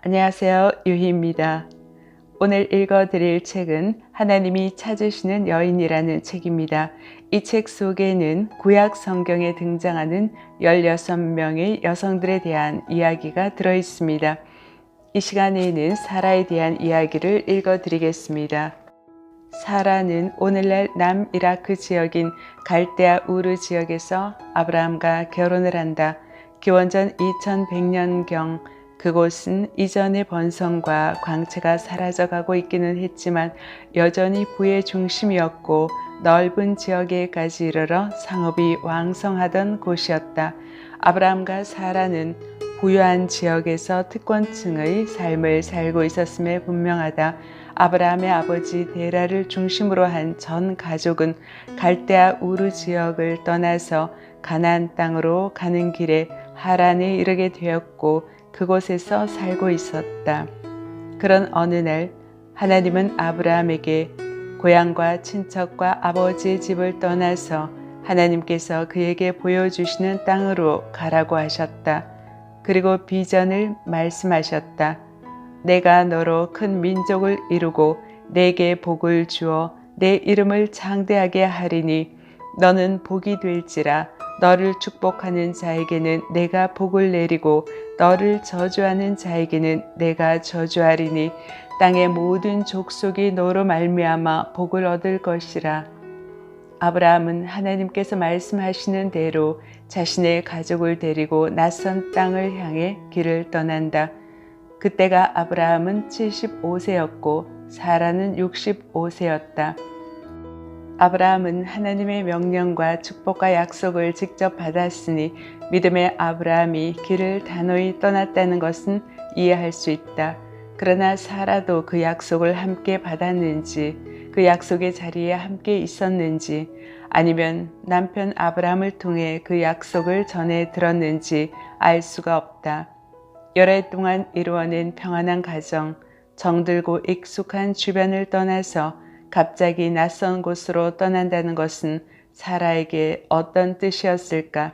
안녕하세요. 유희입니다. 오늘 읽어드릴 책은 하나님이 찾으시는 여인이라는 책입니다. 이 책 속에는 구약 성경에 등장하는 16명의 여성들에 대한 이야기가 들어있습니다. 이 시간에는 사라에 대한 이야기를 읽어드리겠습니다. 사라는 오늘날 남이라크 지역인 갈대아 우르 지역에서 아브라함과 결혼을 한다. 기원전 2100년경 그곳은 이전의 번성과 광채가 사라져가고 있기는 했지만 여전히 부의 중심이었고 넓은 지역에까지 이르러 상업이 왕성하던 곳이었다. 아브라함과 사라는 부유한 지역에서 특권층의 삶을 살고 있었음에 분명하다. 아브라함의 아버지 데라를 중심으로 한 전 가족은 갈대아 우르 지역을 떠나서 가나안 땅으로 가는 길에 하란에 이르게 되었고 그곳에서 살고 있었다. 그런 어느 날 하나님은 아브라함에게 고향과 친척과 아버지의 집을 떠나서 하나님께서 그에게 보여주시는 땅으로 가라고 하셨다. 그리고 비전을 말씀하셨다. 내가 너로 큰 민족을 이루고 내게 복을 주어 내 이름을 창대하게 하리니 너는 복이 될지라. 너를 축복하는 자에게는 내가 복을 내리고 너를 저주하는 자에게는 내가 저주하리니 땅의 모든 족속이 너로 말미암아 복을 얻을 것이라. 아브라함은 하나님께서 말씀하시는 대로 자신의 가족을 데리고 낯선 땅을 향해 길을 떠난다. 그때가 아브라함은 75세였고 사라는 65세였다. 아브라함은 하나님의 명령과 축복과 약속을 직접 받았으니 믿음의 아브라함이 길을 단호히 떠났다는 것은 이해할 수 있다. 그러나 사라도 그 약속을 함께 받았는지, 그 약속의 자리에 함께 있었는지, 아니면 남편 아브라함을 통해 그 약속을 전해 들었는지 알 수가 없다. 여러 해 동안 이루어낸 평안한 가정, 정들고 익숙한 주변을 떠나서 갑자기 낯선 곳으로 떠난다는 것은 사라에게 어떤 뜻이었을까?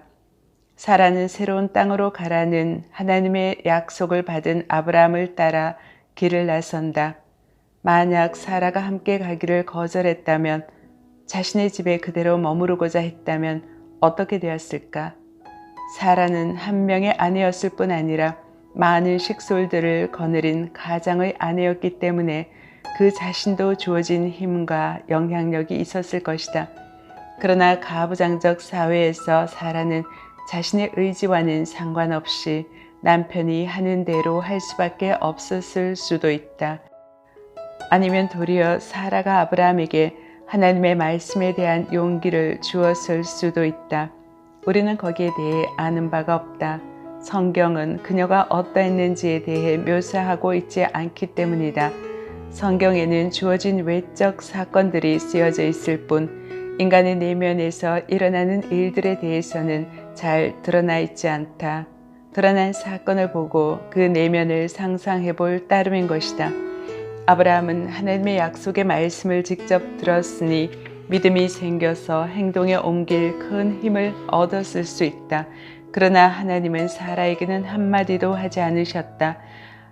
사라는 새로운 땅으로 가라는 하나님의 약속을 받은 아브라함을 따라 길을 나선다. 만약 사라가 함께 가기를 거절했다면, 자신의 집에 그대로 머무르고자 했다면 어떻게 되었을까? 사라는 한 명의 아내였을 뿐 아니라 많은 식솔들을 거느린 가장의 아내였기 때문에 그 자신도 주어진 힘과 영향력이 있었을 것이다. 그러나 가부장적 사회에서 사라는 자신의 의지와는 상관없이 남편이 하는 대로 할 수밖에 없었을 수도 있다. 아니면 도리어 사라가 아브라함에게 하나님의 말씀에 대한 용기를 주었을 수도 있다. 우리는 거기에 대해 아는 바가 없다. 성경은 그녀가 어떠했는지에 대해 묘사하고 있지 않기 때문이다. 성경에는 주어진 외적 사건들이 쓰여져 있을 뿐 인간의 내면에서 일어나는 일들에 대해서는 잘 드러나 있지 않다. 드러난 사건을 보고 그 내면을 상상해 볼 따름인 것이다. 아브라함은 하나님의 약속의 말씀을 직접 들었으니 믿음이 생겨서 행동에 옮길 큰 힘을 얻었을 수 있다. 그러나 하나님은 사라에게는 한마디도 하지 않으셨다.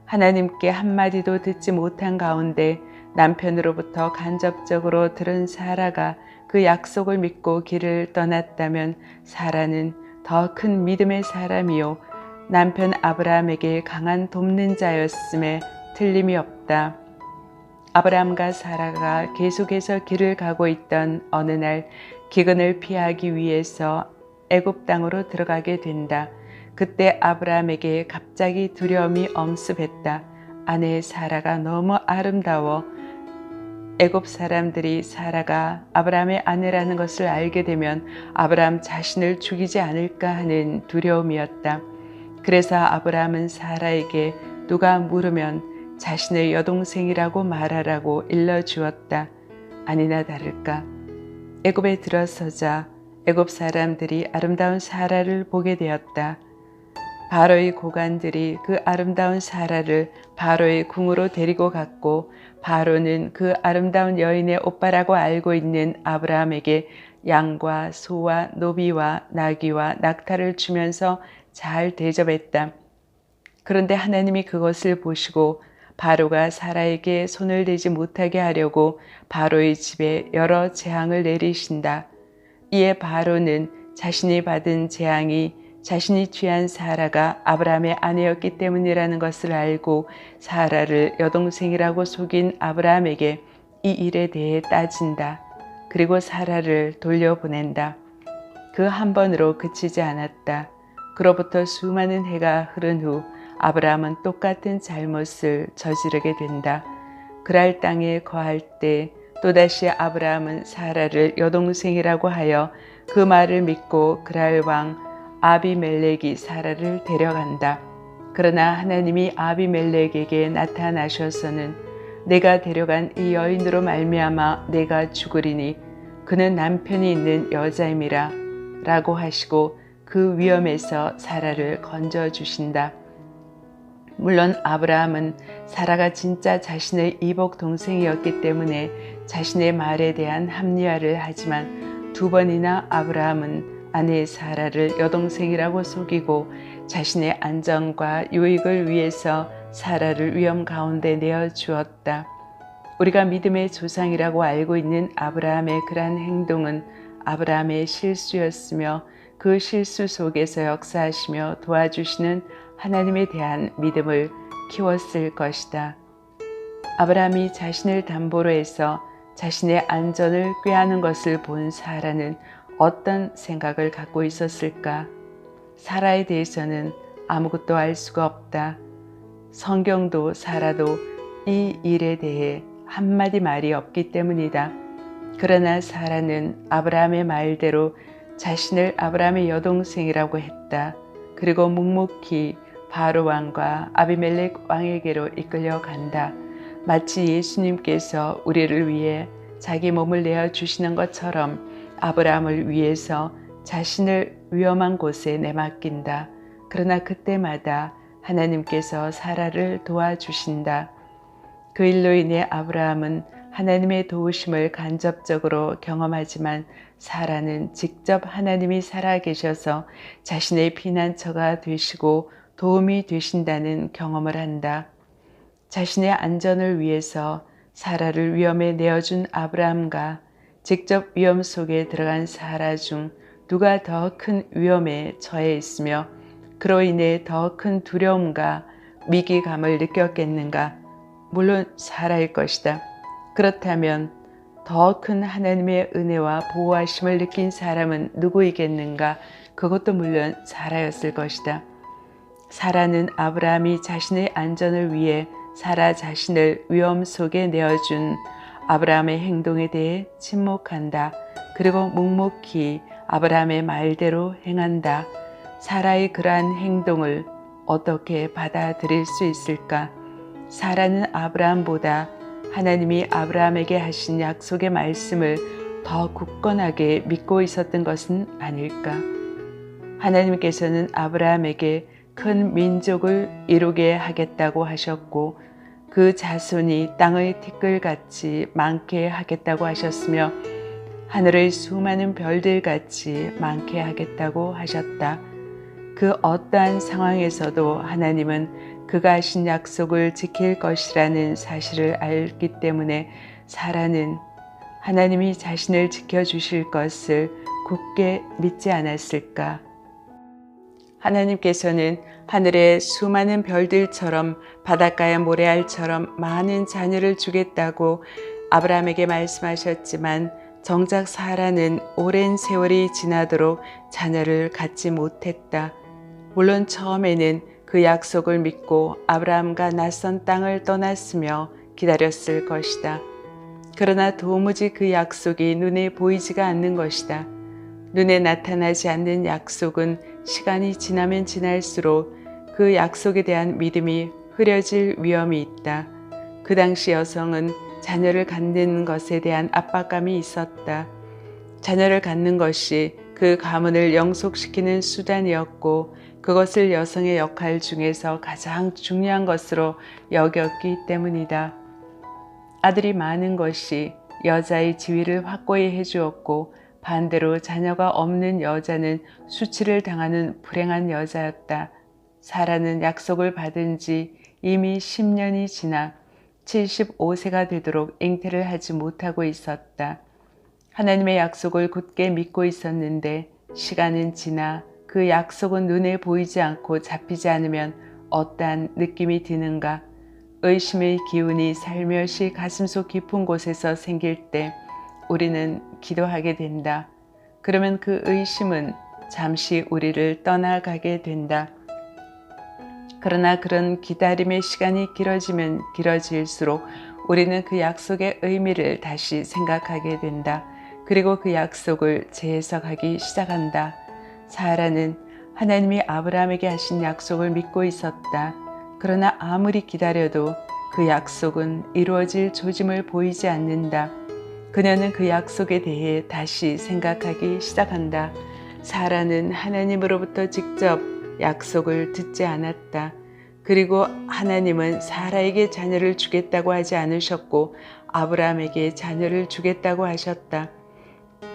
하나님께 한마디도 듣지 못한 가운데 남편으로부터 간접적으로 들은 사라가 그 약속을 믿고 길을 떠났다면 사라는 더 큰 믿음의 사람이요 남편 아브라함에게 강한 돕는 자였음에 틀림이 없다. 아브라함과 사라가 계속해서 길을 가고 있던 어느 날 기근을 피하기 위해서 애굽 땅으로 들어가게 된다. 그때 아브라함에게 갑자기 두려움이 엄습했다. 아내 사라가 너무 아름다워 애굽 사람들이 사라가 아브라함의 아내라는 것을 알게 되면 아브라함 자신을 죽이지 않을까 하는 두려움이었다. 그래서 아브라함은 사라에게 누가 물으면 자신의 여동생이라고 말하라고 일러주었다. 아니나 다를까 애굽에 들어서자 애굽 사람들이 아름다운 사라를 보게 되었다. 바로의 고관들이 그 아름다운 사라를 바로의 궁으로 데리고 갔고 바로는 그 아름다운 여인의 오빠라고 알고 있는 아브라함에게 양과 소와 노비와 나귀와 낙타를 주면서 잘 대접했다. 그런데 하나님이 그것을 보시고 바로가 사라에게 손을 대지 못하게 하려고 바로의 집에 여러 재앙을 내리신다. 이에 바로는 자신이 받은 재앙이 자신이 취한 사라가 아브라함의 아내였기 때문이라는 것을 알고 사라를 여동생이라고 속인 아브라함에게 이 일에 대해 따진다. 그리고 사라를 돌려보낸다. 그 한 번으로 그치지 않았다. 그로부터 수많은 해가 흐른 후 아브라함은 똑같은 잘못을 저지르게 된다. 그랄 땅에 거할 때 또다시 아브라함은 사라를 여동생이라고 하여 그 말을 믿고 그랄 왕 아비멜렉이 사라를 데려간다. 그러나 하나님이 아비멜렉에게 나타나셔서는 내가 데려간 이 여인으로 말미암아 내가 죽으리니 그는 남편이 있는 여자임이라 라고 하시고 그 위험에서 사라를 건져주신다. 물론 아브라함은 사라가 진짜 자신의 이복 동생이었기 때문에 자신의 말에 대한 합리화를 하지만 두 번이나 아브라함은 아내 사라를 여동생이라고 속이고 자신의 안전과 유익을 위해서 사라를 위험 가운데 내어 주었다. 우리가 믿음의 조상이라고 알고 있는 아브라함의 그러한 행동은 아브라함의 실수였으며 그 실수 속에서 역사하시며 도와주시는 하나님에 대한 믿음을 키웠을 것이다. 아브라함이 자신을 담보로 해서 자신의 안전을 꾀하는 것을 본 사라는 어떤 생각을 갖고 있었을까? 사라에 대해서는 아무것도 알 수가 없다. 성경도 사라도 이 일에 대해 한마디 말이 없기 때문이다. 그러나 사라는 아브라함의 말대로 자신을 아브라함의 여동생이라고 했다. 그리고 묵묵히 바로 왕과 아비멜렉 왕에게로 이끌려 간다. 마치 예수님께서 우리를 위해 자기 몸을 내어 주시는 것처럼 아브라함을 위해서 자신을 위험한 곳에 내맡긴다. 그러나 그때마다 하나님께서 사라를 도와주신다. 그 일로 인해 아브라함은 하나님의 도우심을 간접적으로 경험하지만 사라는 직접 하나님이 살아계셔서 자신의 피난처가 되시고 도움이 되신다는 경험을 한다. 자신의 안전을 위해서 사라를 위험에 내어준 아브라함과 직접 위험 속에 들어간 사라 중 누가 더 큰 위험에 처해 있으며 그로 인해 더 큰 두려움과 위기감을 느꼈겠는가? 물론 사라일 것이다. 그렇다면 더 큰 하나님의 은혜와 보호하심을 느낀 사람은 누구이겠는가? 그것도 물론 사라였을 것이다. 사라는 아브라함이 자신의 안전을 위해 사라 자신을 위험 속에 내어준 아브라함의 행동에 대해 침묵한다. 그리고 묵묵히 아브라함의 말대로 행한다. 사라의 그러한 행동을 어떻게 받아들일 수 있을까? 사라는 아브라함보다 하나님이 아브라함에게 하신 약속의 말씀을 더 굳건하게 믿고 있었던 것은 아닐까? 하나님께서는 아브라함에게 큰 민족을 이루게 하겠다고 하셨고 그 자손이 땅의 티끌같이 많게 하겠다고 하셨으며 하늘의 수많은 별들같이 많게 하겠다고 하셨다. 그 어떠한 상황에서도 하나님은 그가 하신 약속을 지킬 것이라는 사실을 알기 때문에 사라는 하나님이 자신을 지켜주실 것을 굳게 믿지 않았을까? 하나님께서는 하늘의 수많은 별들처럼 바닷가의 모래알처럼 많은 자녀를 주겠다고 아브라함에게 말씀하셨지만 정작 사라는 오랜 세월이 지나도록 자녀를 갖지 못했다. 물론 처음에는 그 약속을 믿고 아브라함과 낯선 땅을 떠났으며 기다렸을 것이다. 그러나 도무지 그 약속이 눈에 보이지가 않는 것이다. 눈에 나타나지 않는 약속은 시간이 지나면 지날수록 그 약속에 대한 믿음이 흐려질 위험이 있다. 그 당시 여성은 자녀를 갖는 것에 대한 압박감이 있었다. 자녀를 갖는 것이 그 가문을 영속시키는 수단이었고 그것을 여성의 역할 중에서 가장 중요한 것으로 여겼기 때문이다. 아들이 많은 것이 여자의 지위를 확고히 해주었고 반대로 자녀가 없는 여자는 수치를 당하는 불행한 여자였다. 사라는 약속을 받은 지 이미 10년이 지나 75세가 되도록 잉태를 하지 못하고 있었다. 하나님의 약속을 굳게 믿고 있었는데 시간은 지나 그 약속은 눈에 보이지 않고 잡히지 않으면 어떠한 느낌이 드는가? 의심의 기운이 살며시 가슴속 깊은 곳에서 생길 때 우리는 기도하게 된다. 그러면 그 의심은 잠시 우리를 떠나가게 된다. 그러나 그런 기다림의 시간이 길어지면 길어질수록 우리는 그 약속의 의미를 다시 생각하게 된다. 그리고 그 약속을 재해석하기 시작한다. 사라는 하나님이 아브라함에게 하신 약속을 믿고 있었다. 그러나 아무리 기다려도 그 약속은 이루어질 조짐을 보이지 않는다. 그녀는 그 약속에 대해 다시 생각하기 시작한다. 사라는 하나님으로부터 직접 약속을 듣지 않았다. 그리고 하나님은 사라에게 자녀를 주겠다고 하지 않으셨고 아브라함에게 자녀를 주겠다고 하셨다.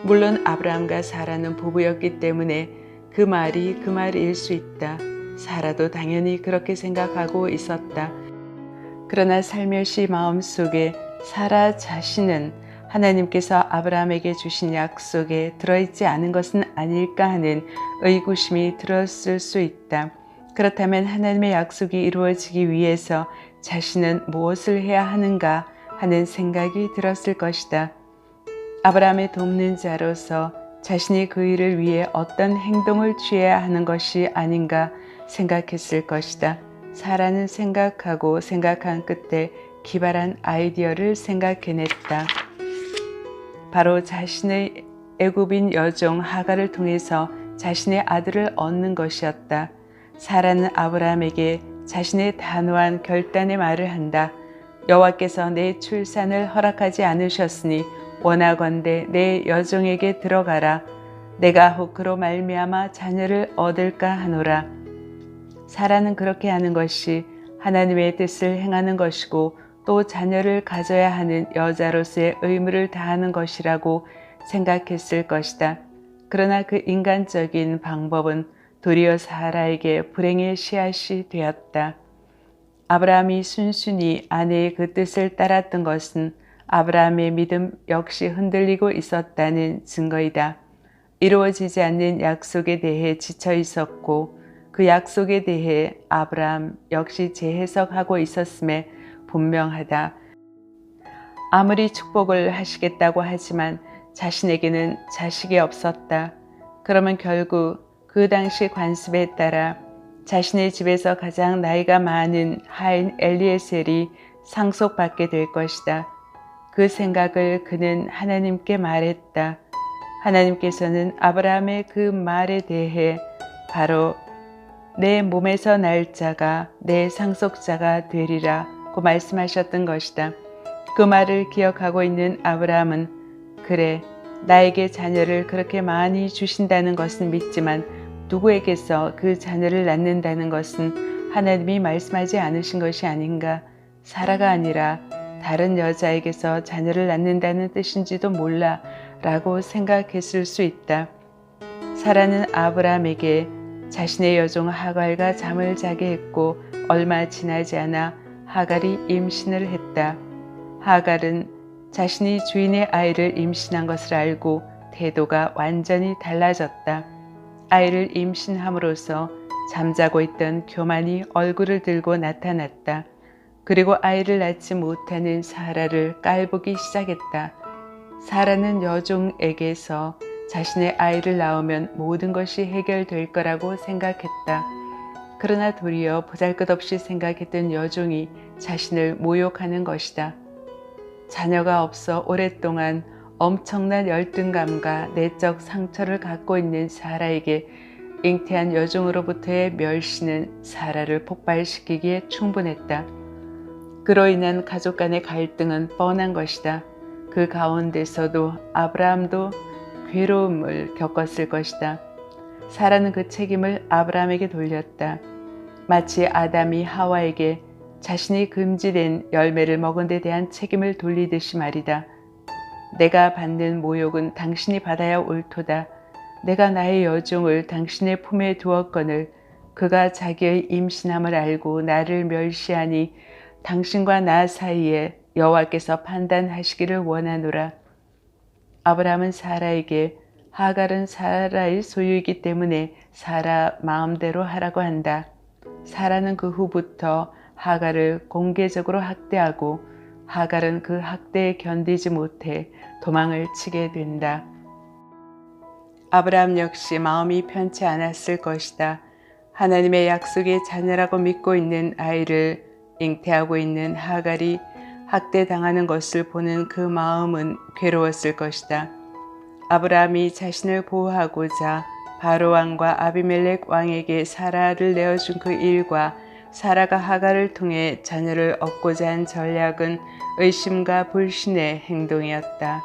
물론 아브라함과 사라는 부부였기 때문에 그 말이 그 말일 수 있다. 사라도 당연히 그렇게 생각하고 있었다. 그러나 살며시 마음속에 사라 자신은 하나님께서 아브라함에게 주신 약속에 들어있지 않은 것은 아닐까 하는 의구심이 들었을 수 있다. 그렇다면 하나님의 약속이 이루어지기 위해서 자신은 무엇을 해야 하는가 하는 생각이 들었을 것이다. 아브라함의 돕는 자로서 자신이 그 일을 위해 어떤 행동을 취해야 하는 것이 아닌가 생각했을 것이다. 사라는 생각하고 생각한 끝에 기발한 아이디어를 생각해냈다. 바로 자신의 애굽인 여종 하갈을 통해서 자신의 아들을 얻는 것이었다. 사라는 아브라함에게 자신의 단호한 결단의 말을 한다. 여호와께서 내 출산을 허락하지 않으셨으니 원하건대 내 여종에게 들어가라. 내가 혹 그로 말미암아 자녀를 얻을까 하노라. 사라는 그렇게 하는 것이 하나님의 뜻을 행하는 것이고 또 자녀를 가져야 하는 여자로서의 의무를 다하는 것이라고 생각했을 것이다. 그러나 그 인간적인 방법은 도리어 사라에게 불행의 씨앗이 되었다. 아브라함이 순순히 아내의 그 뜻을 따랐던 것은 아브라함의 믿음 역시 흔들리고 있었다는 증거이다. 이루어지지 않는 약속에 대해 지쳐 있었고 그 약속에 대해 아브라함 역시 재해석하고 있었음에 분명하다. 아무리 축복을 하시겠다고 하지만 자신에게는 자식이 없었다. 그러면 결국 그 당시 관습에 따라 자신의 집에서 가장 나이가 많은 하인 엘리에셀이 상속받게 될 것이다. 그 생각을 그는 하나님께 말했다. 하나님께서는 아브라함의 그 말에 대해 바로 내 몸에서 날 자가 내 상속자가 되리라고 말씀하셨던 것이다. 그 말을 기억하고 있는 아브라함은 그래, 나에게 자녀를 그렇게 많이 주신다는 것은 믿지만 누구에게서 그 자녀를 낳는다는 것은 하나님이 말씀하지 않으신 것이 아닌가. 사라가 아니라 다른 여자에게서 자녀를 낳는다는 뜻인지도 몰라 라고 생각했을 수 있다. 사라는 아브라함에게 자신의 여종 하갈과 잠을 자게 했고 얼마 지나지 않아 하갈이 임신을 했다. 하갈은 자신이 주인의 아이를 임신한 것을 알고 태도가 완전히 달라졌다. 아이를 임신함으로써 잠자고 있던 교만이 얼굴을 들고 나타났다. 그리고 아이를 낳지 못하는 사라를 깔보기 시작했다. 사라는 여종에게서 자신의 아이를 낳으면 모든 것이 해결될 거라고 생각했다. 그러나 도리어 보잘것없이 생각했던 여종이 자신을 모욕하는 것이다. 자녀가 없어 오랫동안 엄청난 열등감과 내적 상처를 갖고 있는 사라에게 잉태한 여종으로부터의 멸시는 사라를 폭발시키기에 충분했다. 그로 인한 가족 간의 갈등은 뻔한 것이다. 그 가운데서도 아브라함도 괴로움을 겪었을 것이다. 사라는 그 책임을 아브라함에게 돌렸다. 마치 아담이 하와에게 자신이 금지된 열매를 먹은 데 대한 책임을 돌리듯이 말이다. 내가 받는 모욕은 당신이 받아야 옳도다. 내가 나의 여종을 당신의 품에 두었거늘 그가 자기의 임신함을 알고 나를 멸시하니 당신과 나 사이에 여호와께서 판단하시기를 원하노라. 아브라함은 사라에게 하갈은 사라의 소유이기 때문에 사라 마음대로 하라고 한다. 사라는 그 후부터 하갈을 공개적으로 학대하고 하갈은 그 학대에 견디지 못해 도망을 치게 된다. 아브라함 역시 마음이 편치 않았을 것이다. 하나님의 약속의 자녀라고 믿고 있는 아이를 잉태하고 있는 하갈이 학대당하는 것을 보는 그 마음은 괴로웠을 것이다. 아브라함이 자신을 보호하고자 바로 왕과 아비멜렉 왕에게 사라를 내어준 그 일과 사라가 하갈을 통해 자녀를 얻고자 한 전략은 의심과 불신의 행동이었다.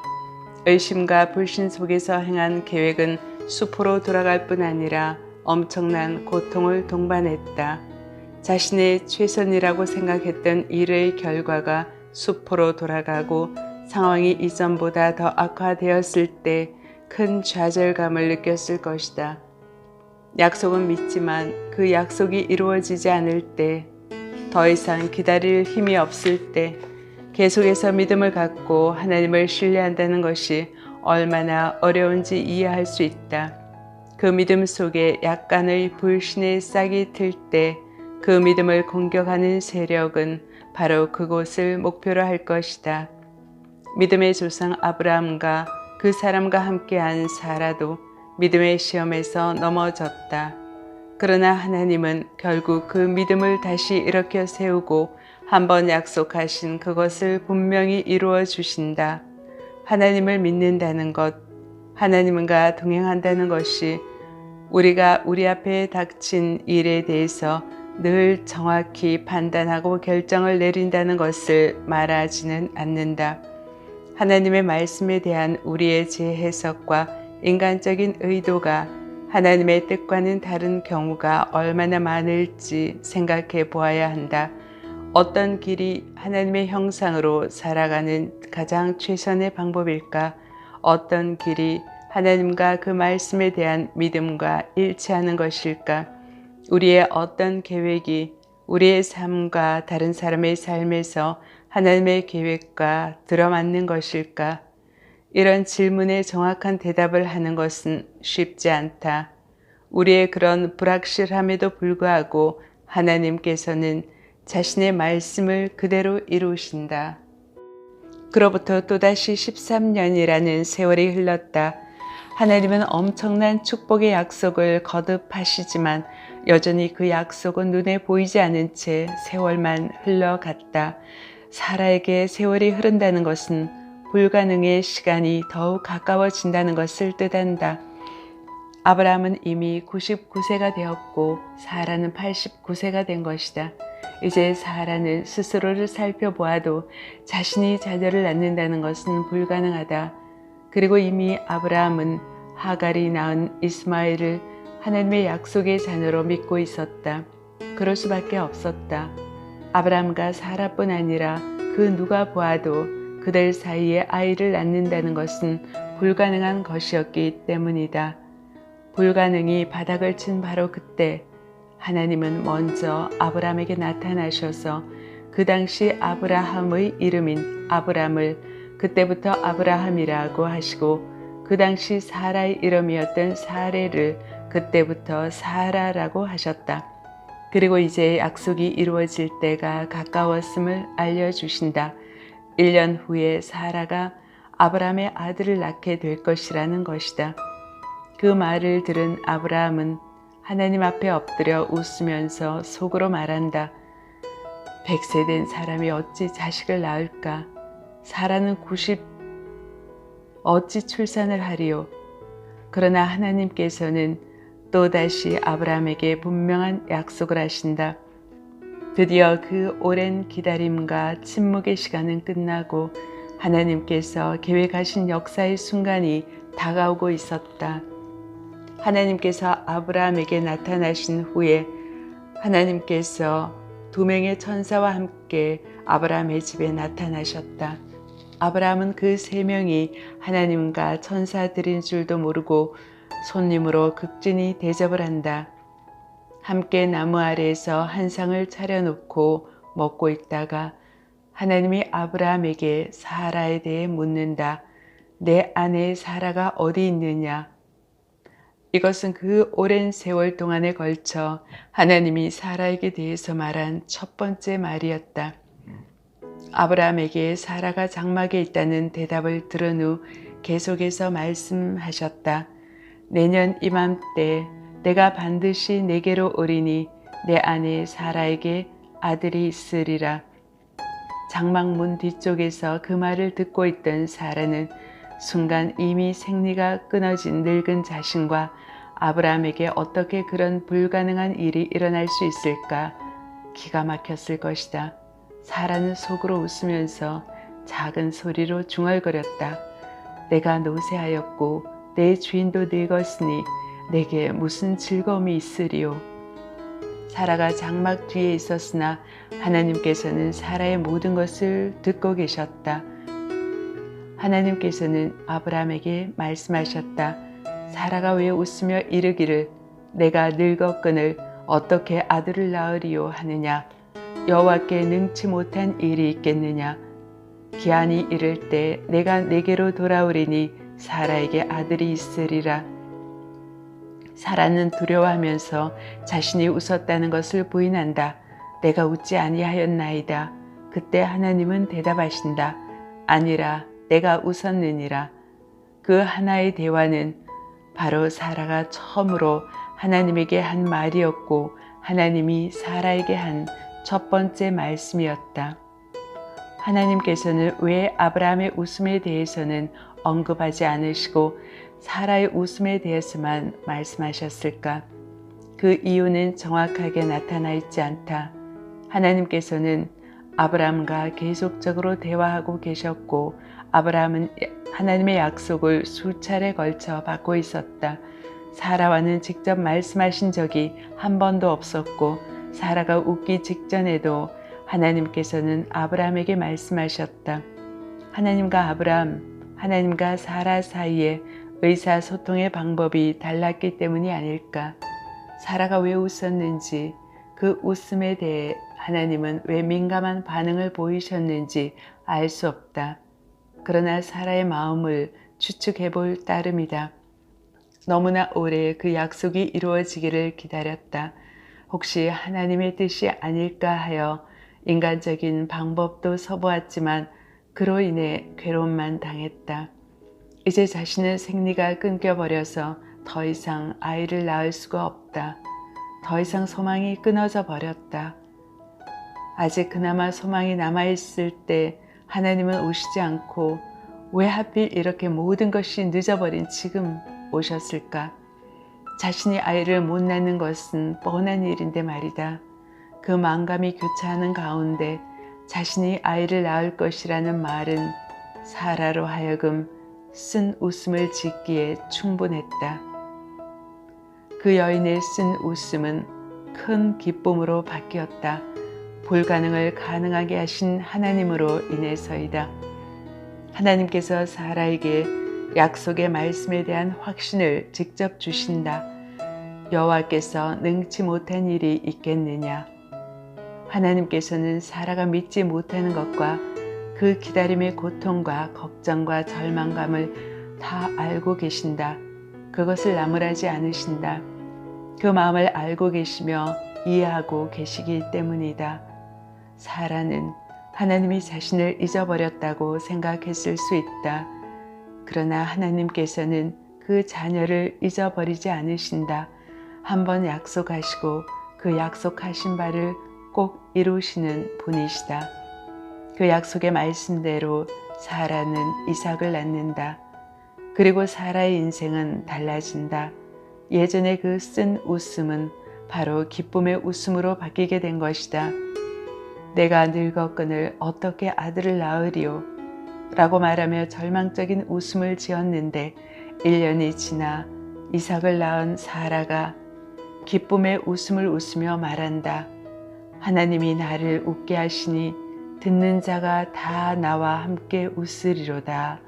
의심과 불신 속에서 행한 계획은 수포로 돌아갈 뿐 아니라 엄청난 고통을 동반했다. 자신의 최선이라고 생각했던 일의 결과가 수포로 돌아가고 상황이 이전보다 더 악화되었을 때 큰 좌절감을 느꼈을 것이다. 약속은 믿지만 그 약속이 이루어지지 않을 때, 더 이상 기다릴 힘이 없을 때 계속해서 믿음을 갖고 하나님을 신뢰한다는 것이 얼마나 어려운지 이해할 수 있다. 그 믿음 속에 약간의 불신의 싹이 틀 때 그 믿음을 공격하는 세력은 바로 그곳을 목표로 할 것이다. 믿음의 조상 아브라함과 그 사람과 함께한 사라도 믿음의 시험에서 넘어졌다. 그러나 하나님은 결국 그 믿음을 다시 일으켜 세우고 한번 약속하신 그것을 분명히 이루어 주신다. 하나님을 믿는다는 것, 하나님과 동행한다는 것이 우리가 우리 앞에 닥친 일에 대해서 늘 정확히 판단하고 결정을 내린다는 것을 말하지는 않는다. 하나님의 말씀에 대한 우리의 재해석과 인간적인 의도가 하나님의 뜻과는 다른 경우가 얼마나 많을지 생각해 보아야 한다. 어떤 길이 하나님의 형상으로 살아가는 가장 최선의 방법일까? 어떤 길이 하나님과 그 말씀에 대한 믿음과 일치하는 것일까? 우리의 어떤 계획이 우리의 삶과 다른 사람의 삶에서 하나님의 계획과 들어맞는 것일까? 이런 질문에 정확한 대답을 하는 것은 쉽지 않다. 우리의 그런 불확실함에도 불구하고 하나님께서는 자신의 말씀을 그대로 이루신다. 그로부터 또다시 13년이라는 세월이 흘렀다. 하나님은 엄청난 축복의 약속을 거듭하시지만 여전히 그 약속은 눈에 보이지 않은 채 세월만 흘러갔다. 사라에게 세월이 흐른다는 것은 불가능의 시간이 더욱 가까워진다는 것을 뜻한다. 아브라함은 이미 99세가 되었고 사라는 89세가 된 것이다. 이제 사라는 스스로를 살펴보아도 자신이 자녀를 낳는다는 것은 불가능하다. 그리고 이미 아브라함은 하갈이 낳은 이스마엘을 하나님의 약속의 자녀로 믿고 있었다. 그럴 수밖에 없었다. 아브라함과 사라뿐 아니라 그 누가 보아도 그들 사이에 아이를 낳는다는 것은 불가능한 것이었기 때문이다. 불가능이 바닥을 친 바로 그때 하나님은 먼저 아브라함에게 나타나셔서 그 당시 아브라함의 이름인 아브람을 그때부터 아브라함이라고 하시고 그 당시 사라의 이름이었던 사레를 그때부터 사라라고 하셨다. 그리고 이제 약속이 이루어질 때가 가까웠음을 알려주신다. 1년 후에 사라가 아브라함의 아들을 낳게 될 것이라는 것이다. 그 말을 들은 아브라함은 하나님 앞에 엎드려 웃으면서 속으로 말한다. 100세 된 사람이 어찌 자식을 낳을까? 사라는 90 어찌 출산을 하리요? 그러나 하나님께서는 또다시 아브라함에게 분명한 약속을 하신다. 드디어 그 오랜 기다림과 침묵의 시간은 끝나고 하나님께서 계획하신 역사의 순간이 다가오고 있었다. 하나님께서 아브라함에게 나타나신 후에 하나님께서 2명의 천사와 함께 아브라함의 집에 나타나셨다. 아브라함은 그 3명이 하나님과 천사들인 줄도 모르고 손님으로 극진히 대접을 한다. 함께 나무 아래에서 한상을 차려놓고 먹고 있다가 하나님이 아브라함에게 사라에 대해 묻는다. 내 아내 사라가 어디 있느냐? 이것은 그 오랜 세월 동안에 걸쳐 하나님이 사라에게 대해서 말한 첫 번째 말이었다. 아브라함에게 사라가 장막에 있다는 대답을 들은 후 계속해서 말씀하셨다. 내년 이맘때 내가 반드시 내게로 오리니 내 아내 사라에게 아들이 있으리라. 장막문 뒤쪽에서 그 말을 듣고 있던 사라는 순간 이미 생리가 끊어진 늙은 자신과 아브라함에게 어떻게 그런 불가능한 일이 일어날 수 있을까 기가 막혔을 것이다. 사라는 속으로 웃으면서 작은 소리로 중얼거렸다. 내가 노쇠하였고 내 주인도 늙었으니 내게 무슨 즐거움이 있으리요. 사라가 장막 뒤에 있었으나 하나님께서는 사라의 모든 것을 듣고 계셨다. 하나님께서는 아브라함에게 말씀하셨다. 사라가 왜 웃으며 이르기를 내가 늙었거늘 어떻게 아들을 낳으리요 하느냐. 여호와께 능치 못한 일이 있겠느냐. 기한이 이를 때 내가 내게로 돌아오리니 사라에게 아들이 있으리라. 사라는 두려워하면서 자신이 웃었다는 것을 부인한다. 내가 웃지 아니하였나이다. 그때 하나님은 대답하신다. 아니라 내가 웃었느니라. 그 하나의 대화는 바로 사라가 처음으로 하나님에게 한 말이었고 하나님이 사라에게 한 첫 번째 말씀이었다. 하나님께서는 왜 아브라함의 웃음에 대해서는 언급하지 않으시고 사라의 웃음에 대해서만 말씀하셨을까? 그 이유는 정확하게 나타나 있지 않다. 하나님께서는 아브라함과 계속적으로 대화하고 계셨고 아브라함은 하나님의 약속을 수차례 걸쳐 받고 있었다. 사라와는 직접 말씀하신 적이 한 번도 없었고 사라가 웃기 직전에도 하나님께서는 아브라함에게 말씀하셨다. 하나님과 아브라함, 하나님과 사라 사이에 의사소통의 방법이 달랐기 때문이 아닐까. 사라가 왜 웃었는지, 그 웃음에 대해 하나님은 왜 민감한 반응을 보이셨는지 알 수 없다. 그러나 사라의 마음을 추측해 볼 따름이다. 너무나 오래 그 약속이 이루어지기를 기다렸다. 혹시 하나님의 뜻이 아닐까 하여 인간적인 방법도 써보았지만 그로 인해 괴로움만 당했다. 이제 자신의 생리가 끊겨버려서 더 이상 아이를 낳을 수가 없다. 더 이상 소망이 끊어져 버렸다. 아직 그나마 소망이 남아있을 때 하나님은 오시지 않고 왜 하필 이렇게 모든 것이 늦어버린 지금 오셨을까? 자신이 아이를 못 낳는 것은 뻔한 일인데 말이다. 그 망감이 교차하는 가운데 자신이 아이를 낳을 것이라는 말은 사라로 하여금 쓴 웃음을 짓기에 충분했다. 그 여인의 쓴 웃음은 큰 기쁨으로 바뀌었다. 불가능을 가능하게 하신 하나님으로 인해서이다. 하나님께서 사라에게 약속의 말씀에 대한 확신을 직접 주신다. 여호와께서 능치 못한 일이 있겠느냐. 하나님께서는 사라가 믿지 못하는 것과 그 기다림의 고통과 걱정과 절망감을 다 알고 계신다. 그것을 나무라지 않으신다. 그 마음을 알고 계시며 이해하고 계시기 때문이다. 사라는 하나님이 자신을 잊어버렸다고 생각했을 수 있다. 그러나 하나님께서는 그 자녀를 잊어버리지 않으신다. 한번 약속하시고 그 약속하신 바를 꼭 이루시는 분이시다. 그 약속의 말씀대로 사라는 이삭을 낳는다. 그리고 사라의 인생은 달라진다. 예전에 그 쓴 웃음은 바로 기쁨의 웃음으로 바뀌게 된 것이다. 내가 늙었거늘 어떻게 아들을 낳으리요? 라고 말하며 절망적인 웃음을 지었는데 1년이 지나 이삭을 낳은 사라가 기쁨의 웃음을 웃으며 말한다. 하나님이 나를 웃게 하시니 듣는 자가 다 나와 함께 웃으리로다.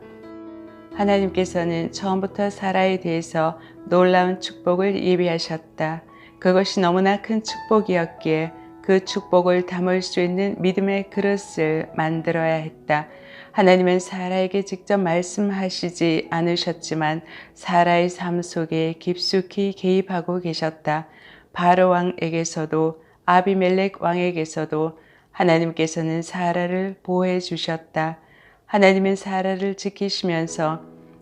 하나님께서는 처음부터 사라에 대해서 놀라운 축복을 예비하셨다. 그것이 너무나 큰 축복이었기에 그 축복을 담을 수 있는 믿음의 그릇을 만들어야 했다. 하나님은 사라에게 직접 말씀하시지 않으셨지만 사라의 삶 속에 깊숙이 개입하고 계셨다. 바로 왕에게서도 아비멜렉 왕에게서도 하나님께서는 사라를 보호해 주셨다. 하나님은 사라를 지키시면서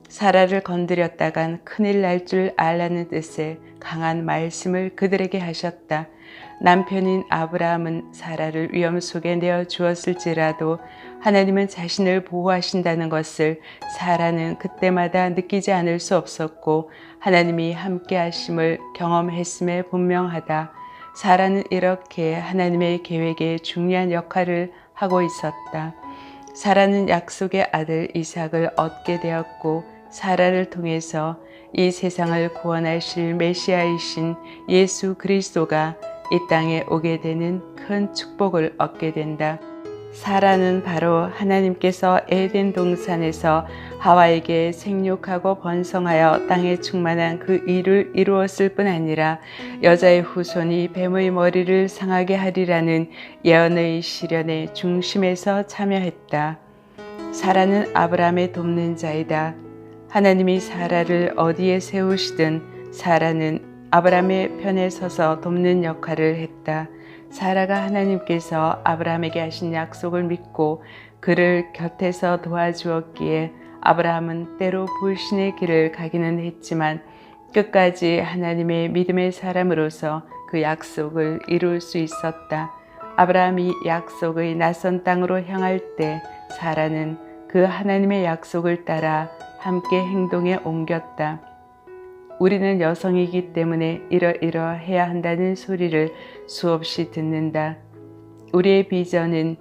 사라를 건드렸다간 큰일 날 줄 알라는 뜻의 강한 말씀을 그들에게 하셨다. 남편인 아브라함은 사라를 위험 속에 내어 주었을지라도 하나님은 자신을 보호하신다는 것을 사라는 그때마다 느끼지 않을 수 없었고 하나님이 함께 하심을 경험했음에 분명하다. 사라는 이렇게 하나님의 계획에 중요한 역할을 하고 있었다. 사라는 약속의 아들 이삭을 얻게 되었고 사라를 통해서 이 세상을 구원하실 메시아이신 예수 그리스도가 이 땅에 오게 되는 큰 축복을 얻게 된다. 사라는 바로 하나님께서 에덴 동산에서 하와에게 생육하고 번성하여 땅에 충만한 그 일을 이루었을 뿐 아니라 여자의 후손이 뱀의 머리를 상하게 하리라는 예언의 실현의 중심에서 참여했다. 사라는 아브라함의 돕는 자이다. 하나님이 사라를 어디에 세우시든 사라는 아브라함의 편에 서서 돕는 역할을 했다. 사라가 하나님께서 아브라함에게 하신 약속을 믿고 그를 곁에서 도와주었기에 아브라함은 때로 불신의 길을 가기는 했지만 끝까지 하나님의 믿음의 사람으로서 그 약속을 이룰 수 있었다. 아브라함이 약속의 낯선 땅으로 향할 때 사라는 그 하나님의 약속을 따라 함께 행동에 옮겼다. 우리는 여성이기 때문에 이러이러해야 한다는 소리를 수없이 듣는다. 우리의 비전은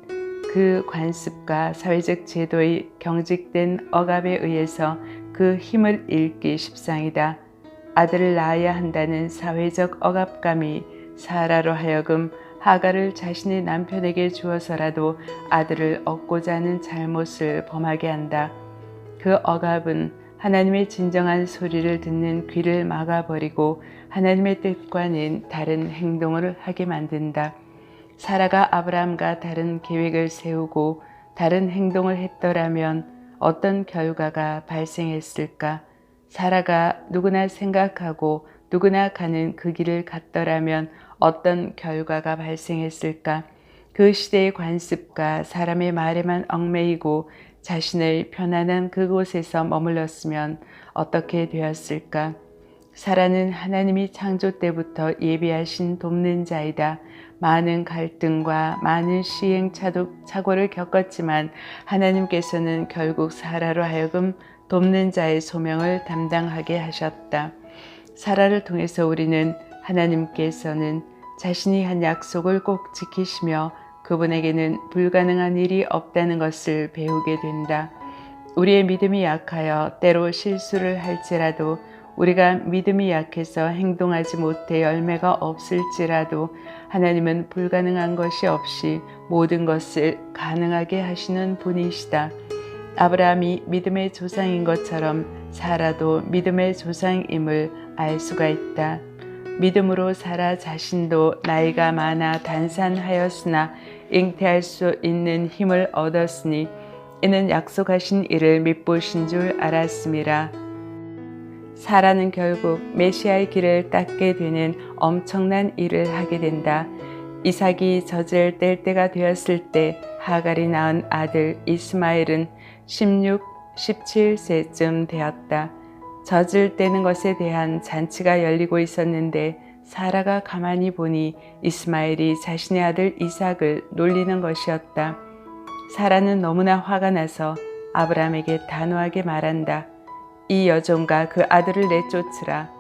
그 관습과 사회적 제도의 경직된 억압에 의해서 그 힘을 잃기 십상이다. 아들을 낳아야 한다는 사회적 억압감이 사라로 하여금 하갈을 자신의 남편에게 주어서라도 아들을 얻고자 하는 잘못을 범하게 한다. 그 억압은 하나님의 진정한 소리를 듣는 귀를 막아버리고 하나님의 뜻과는 다른 행동을 하게 만든다. 사라가 아브라함과 다른 계획을 세우고 다른 행동을 했더라면 어떤 결과가 발생했을까? 사라가 누구나 생각하고 누구나 가는 그 길을 갔더라면 어떤 결과가 발생했을까? 그 시대의 관습과 사람의 말에만 얽매이고 자신의 편안한 그곳에서 머물렀으면 어떻게 되었을까? 사라는 하나님이 창조 때부터 예비하신 돕는 자이다. 많은 갈등과 많은 시행착오를 겪었지만 하나님께서는 결국 사라로 하여금 돕는 자의 소명을 담당하게 하셨다. 사라를 통해서 우리는 하나님께서는 자신이 한 약속을 꼭 지키시며 그분에게는 불가능한 일이 없다는 것을 배우게 된다. 우리의 믿음이 약하여 때로 실수를 할지라도 우리가 믿음이 약해서 행동하지 못해 열매가 없을지라도 하나님은 불가능한 것이 없이 모든 것을 가능하게 하시는 분이시다. 아브라함이 믿음의 조상인 것처럼 사라도 믿음의 조상임을 알 수가 있다. 믿음으로 사라 자신도 나이가 많아 단산하였으나 잉태할 수 있는 힘을 얻었으니 이는 약속하신 이를 믿보신 줄 알았음이라. 사라는 결국 메시아의 길을 닦게 되는 엄청난 일을 하게 된다. 이삭이 젖을 뗄 때가 되었을 때 하갈이 낳은 아들 이스마엘은 16, 17세쯤 되었다. 젖을 떼는 것에 대한 잔치가 열리고 있었는데 사라가 가만히 보니 이스마엘이 자신의 아들 이삭을 놀리는 것이었다. 사라는 너무나 화가 나서 아브라함에게 단호하게 말한다. 이 여종과 그 아들을 내쫓으라.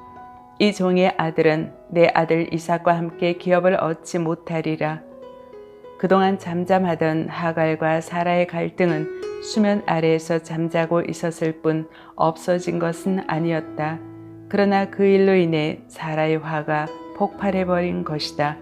이 종의 아들은 내 아들 이삭과 함께 기업을 얻지 못하리라. 그동안 잠잠하던 하갈과 사라의 갈등은 수면 아래에서 잠자고 있었을 뿐 없어진 것은 아니었다. 그러나 그 일로 인해 사라의 화가 폭발해버린 것이다.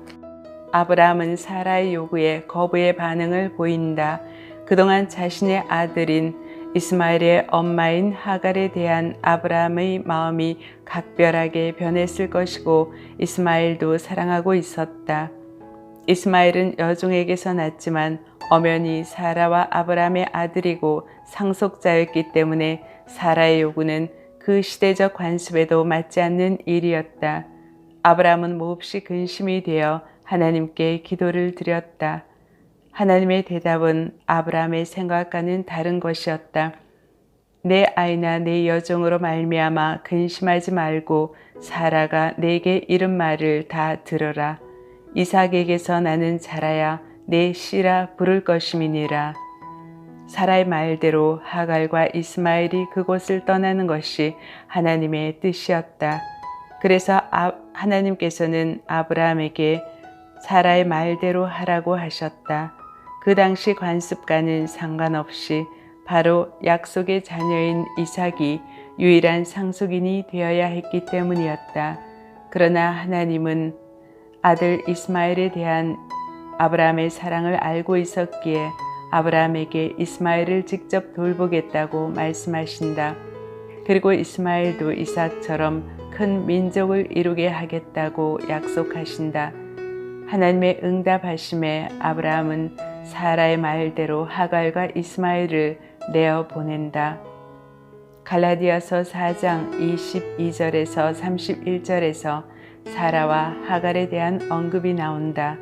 아브라함은 사라의 요구에 거부의 반응을 보인다. 그동안 자신의 아들인 이스마엘의 엄마인 하갈에 대한 아브라함의 마음이 각별하게 변했을 것이고 이스마엘도 사랑하고 있었다. 이스마엘은 여종에게서 났지만 엄연히 사라와 아브라함의 아들이고 상속자였기 때문에 사라의 요구는 그 시대적 관습에도 맞지 않는 일이었다. 아브라함은 몹시 근심이 되어 하나님께 기도를 드렸다. 하나님의 대답은 아브라함의 생각과는 다른 것이었다. 내 아이나 내 여종으로 말미암아 근심하지 말고 사라가 내게 이른 말을 다 들어라. 이삭에게서 나는 자라야 내 씨라 부를 것임이니라. 사라의 말대로 하갈과 이스마엘이 그곳을 떠나는 것이 하나님의 뜻이었다. 그래서 하나님께서는 아브라함에게 사라의 말대로 하라고 하셨다. 그 당시 관습과는 상관없이 바로 약속의 자녀인 이삭이 유일한 상속인이 되어야 했기 때문이었다. 그러나 하나님은 아들 이스마엘에 대한 아브라함의 사랑을 알고 있었기에 아브라함에게 이스마엘을 직접 돌보겠다고 말씀하신다. 그리고 이스마엘도 이삭처럼 큰 민족을 이루게 하겠다고 약속하신다. 하나님의 응답하심에 아브라함은 사라의 말대로 하갈과 이스마엘을 내어 보낸다. 갈라디아서 4장 22절에서 31절에서 사라와 하갈에 대한 언급이 나온다.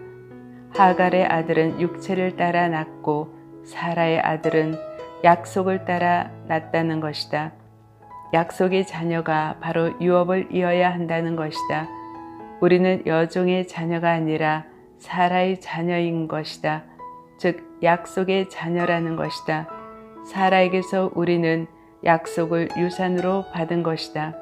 하갈의 아들은 육체를 따라 낳고 사라의 아들은 약속을 따라 낳았다는 것이다. 약속의 자녀가 바로 유업을 이어야 한다는 것이다. 우리는 여종의 자녀가 아니라 사라의 자녀인 것이다. 즉 약속의 자녀라는 것이다. 사라에게서 우리는 약속을 유산으로 받은 것이다.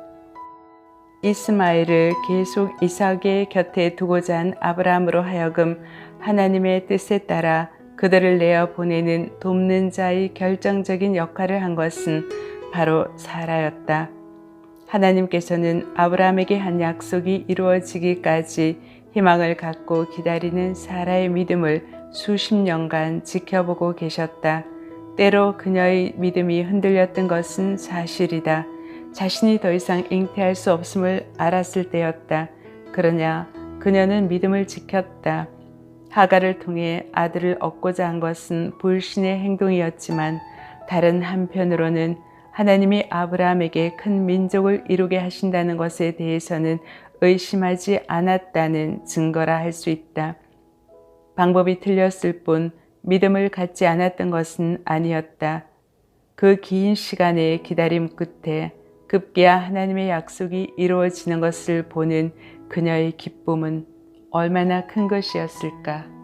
이스마엘을 계속 이삭의 곁에 두고자 한 아브라함으로 하여금 하나님의 뜻에 따라 그들을 내어 보내는 돕는 자의 결정적인 역할을 한 것은 바로 사라였다. 하나님께서는 아브라함에게 한 약속이 이루어지기까지 희망을 갖고 기다리는 사라의 믿음을 수십 년간 지켜보고 계셨다. 때로 그녀의 믿음이 흔들렸던 것은 사실이다. 자신이 더 이상 잉태할 수 없음을 알았을 때였다. 그러나 그녀는 믿음을 지켰다. 하갈을 통해 아들을 얻고자 한 것은 불신의 행동이었지만 다른 한편으로는 하나님이 아브라함에게 큰 민족을 이루게 하신다는 것에 대해서는 의심하지 않았다는 증거라 할 수 있다. 방법이 틀렸을 뿐 믿음을 갖지 않았던 것은 아니었다. 그 긴 시간의 기다림 끝에 급기야 하나님의 약속이 이루어지는 것을 보는 그녀의 기쁨은 얼마나 큰 것이었을까.